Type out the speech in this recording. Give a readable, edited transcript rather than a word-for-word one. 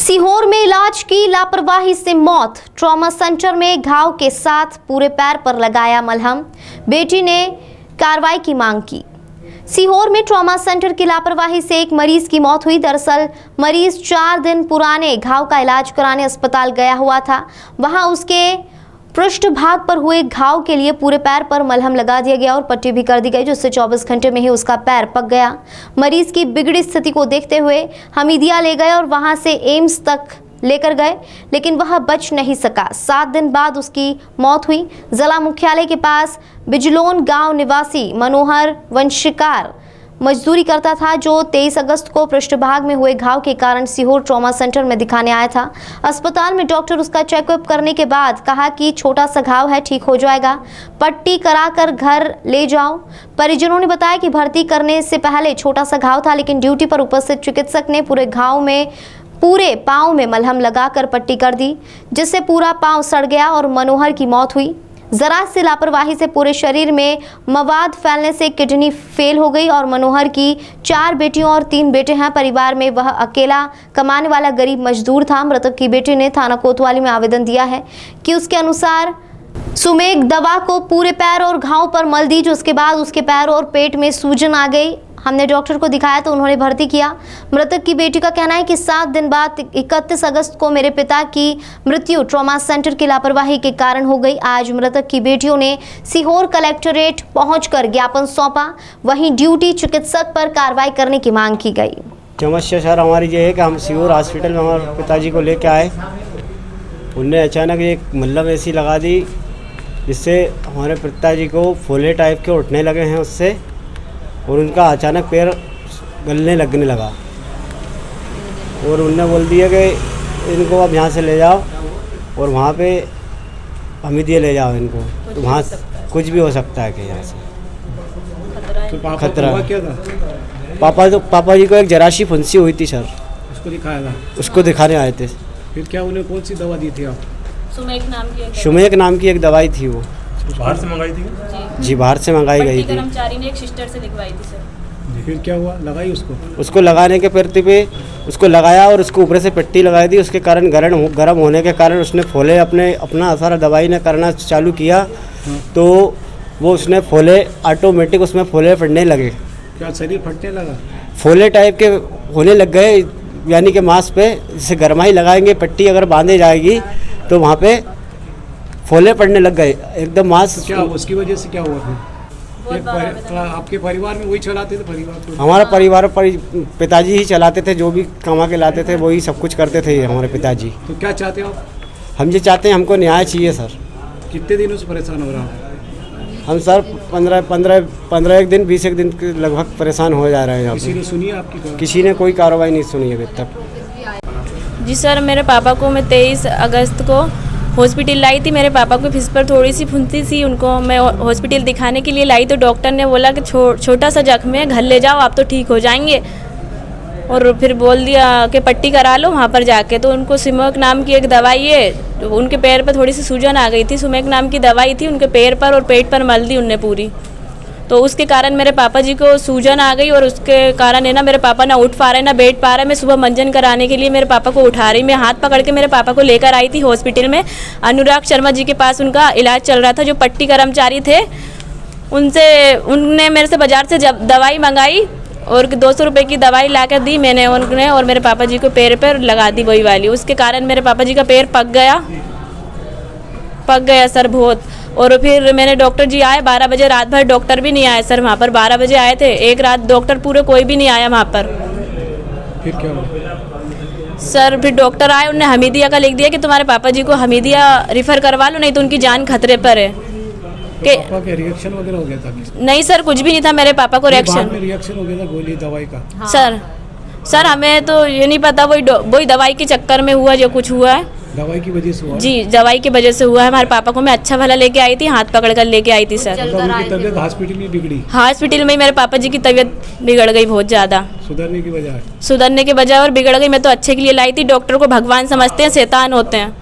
सीहोर में इलाज की लापरवाही से मौत। ट्रॉमा सेंटर में घाव के साथ पूरे पैर पर लगाया मलहम। बेटी ने कार्रवाई की मांग की। सीहोर में ट्रॉमा सेंटर की लापरवाही से एक मरीज की मौत हुई। दरअसल मरीज 4 दिन पुराने घाव का इलाज कराने अस्पताल गया हुआ था। वहां उसके पृष्ठभाग पर हुए घाव के लिए पूरे पैर पर मलहम लगा दिया गया और पट्टी भी कर दी गई, जिससे 24 घंटे में ही उसका पैर पक गया। मरीज की बिगड़ी स्थिति को देखते हुए हमीदिया ले गए और वहां से एम्स तक लेकर गए, लेकिन वह बच नहीं सका। 7 दिन बाद उसकी मौत हुई। जिला मुख्यालय के पास बिजलोन गांव निवासी मनोहर वंशिकार मजदूरी करता था, जो 23 अगस्त को पृष्ठभाग में हुए घाव के कारण सीहोर ट्रॉमा सेंटर में दिखाने आया था। अस्पताल में डॉक्टर उसका चेकअप करने के बाद कहा कि छोटा सा घाव है, ठीक हो जाएगा, पट्टी कराकर घर ले जाओ। परिजनों ने बताया कि भर्ती करने से पहले छोटा सा घाव था, लेकिन ड्यूटी पर उपस्थित चिकित्सक ने पूरे पाँव में मलहम लगाकर पट्टी कर दी, जिससे पूरा पाँव सड़ गया और मनोहर की मौत हुई। जरा सी लापरवाही से पूरे शरीर में मवाद फैलने से किडनी फेल हो गई और मनोहर की 4 बेटियों और 3 बेटे हैं। परिवार में वह अकेला कमाने वाला गरीब मजदूर था। मृतक की बेटी ने थाना कोतवाली में आवेदन दिया है कि उसके अनुसार सुमेक दवा को पूरे पैर और घाव पर मल दी, जिसके बाद उसके पैर और पेट में सूजन आ गई। हमने डॉक्टर को दिखाया तो उन्होंने भर्ती किया। मृतक की बेटी का कहना है कि 7 दिन बाद 31 अगस्त को मेरे पिता की मृत्यु ट्रॉमा सेंटर की लापरवाही के कारण हो गई। आज मृतक की बेटियों ने सीहोर कलेक्टरेट पहुंचकर ज्ञापन सौंपा। वहीं ड्यूटी चिकित्सक पर कार्रवाई करने की मांग की गई। समस्या सर हमारी ये है कि हम सीहोर हॉस्पिटल में हमारे पिताजी को लेकर आए, उनने अचानक एक मलहम ऐसी लगा दी जिससे हमारे पिताजी को फोले टाइप के उठने लगे हैं उससे, और उनका अचानक पैर गलने लगने लगा और उनने बोल दिया कि इनको अब यहाँ से ले जाओ और वहाँ पे हमीदिया ले जाओ इनको, तो वहाँ कुछ भी हो सकता है कि यहाँ से तो खतरा क्या था? पापा जी को एक जराशी फुंसी हुई थी सर, उसको दिखाया था। उसको दिखाने आए थे। फिर क्या उन्हें कौन सी दवा दी थी आप? सुमेक नाम की एक दवाई थी, वो बाहर से मंगाई थी? जी बाहर से मंगाई गई थी। कर्मचारी ने एक सिस्टर से लिखवाई थी सर। फिर क्या हुआ? लगाई उसको लगाने के प्रति पे उसको लगाया और उसको ऊपर से पट्टी लगाई थी। उसके कारण गर्म होने के कारण उसने फोले अपना असर दवाई ने करना चालू किया, तो वो उसने फोले ऑटोमेटिक उसमें फोले पड़ने लगे। क्या शरीर फटने लगा? फोले टाइप के होने लग गए, यानी कि मांस पे जैसे गरमाई लगाएंगे, पट्टी अगर बांधे जाएगी तो वहाँ पे फोले पड़ने लग गए एकदम मांस। क्या उसकी वजह से क्या हुआ फिर? आपके परिवार में वही चलाते थे परिवार को? हमारा परिवार पिताजी ही चलाते थे, जो भी कमा के लाते थे वही सब कुछ करते थे हमारे पिताजी। तो क्या चाहते हो आप? हम ये चाहते हैं, हमको न्याय चाहिए सर। कितने दिनों से परेशान हो रहा हूँ? हम सर 15 दिन 20 एक दिन के लगभग परेशान हो जा रहे हैं। किसी ने सुनी आपकी? किसी ने कोई कार्रवाई नहीं सुनी अभी तक। जी सर, मेरे पापा को मैं 23 अगस्त को हॉस्पिटल लाई थी। मेरे पापा को फिस पर थोड़ी सी फुंसी सी, उनको मैं हॉस्पिटल दिखाने के लिए लाई तो डॉक्टर ने बोला कि छोटा सा जख्म है, घर ले जाओ, आप तो ठीक हो जाएंगे। और फिर बोल दिया कि पट्टी करा लो वहाँ पर जाके। तो उनको सुमेक नाम की एक दवाई है, तो उनके पैर पर थोड़ी सी सूजन आ गई थी। सुमेक नाम की दवाई थी, उनके पैर पर और पेट पर मल दी उनने पूरी, तो उसके कारण मेरे पापा जी को सूजन आ गई और उसके कारण है ना मेरे पापा ना उठ पा रहे ना बैठ पा रहे। मैं सुबह मंजन कराने के लिए मेरे पापा को उठा रही, मैं हाथ पकड़ के मेरे पापा को लेकर आई थी हॉस्पिटल में। अनुराग शर्मा जी के पास उनका इलाज चल रहा था, जो पट्टी कर्मचारी थे। उनने मेरे से बाजार से दवाई मंगाई और 200 रुपये की दवाई ला कर दी मैंने उनने, और मेरे पापा जी को पैर पर लगा दी वही वाली। उसके कारण मेरे पापा जी का पैर पक गया सर बहुत। और फिर मैंने डॉक्टर जी आए 12 बजे, रात भर डॉक्टर भी नहीं आए सर वहाँ पर। 12 बजे आए थे, एक रात डॉक्टर पूरे कोई भी नहीं आया वहाँ पर। फिर क्या हुआ सर? फिर डॉक्टर आए, उन्होंने हमीदिया का लिख दिया कि तुम्हारे पापा जी को हमीदिया रिफ़र करवा लो, नहीं तो उनकी जान खतरे पर है। पापा के रिएक्शन वगैरह हो गया था? नहीं सर, कुछ भी नहीं था मेरे पापा को रिएक्शन हो गया था गोली दवाई का? हाँ। सर हमें तो ये नहीं पता, वही दवाई के चक्कर में हुआ जो कुछ हुआ है। दवाई की वजह से हुआ? जी दवाई की वजह से हुआ है। हमारे पापा को मैं अच्छा भला लेके आई थी, हाथ पकड़ कर लेके आई थी सर। उनकी तबीयत हॉस्पिटल में बिगड़ी? हॉस्पिटल में मेरे पापा जी की तबीयत बिगड़ गई बहुत ज़्यादा। सुधरने की बजाय और बिगड़ गई। मैं तो अच्छे के लिए लाई थी। डॉक्टर को भगवान समझते हैं, शैतान होते हैं।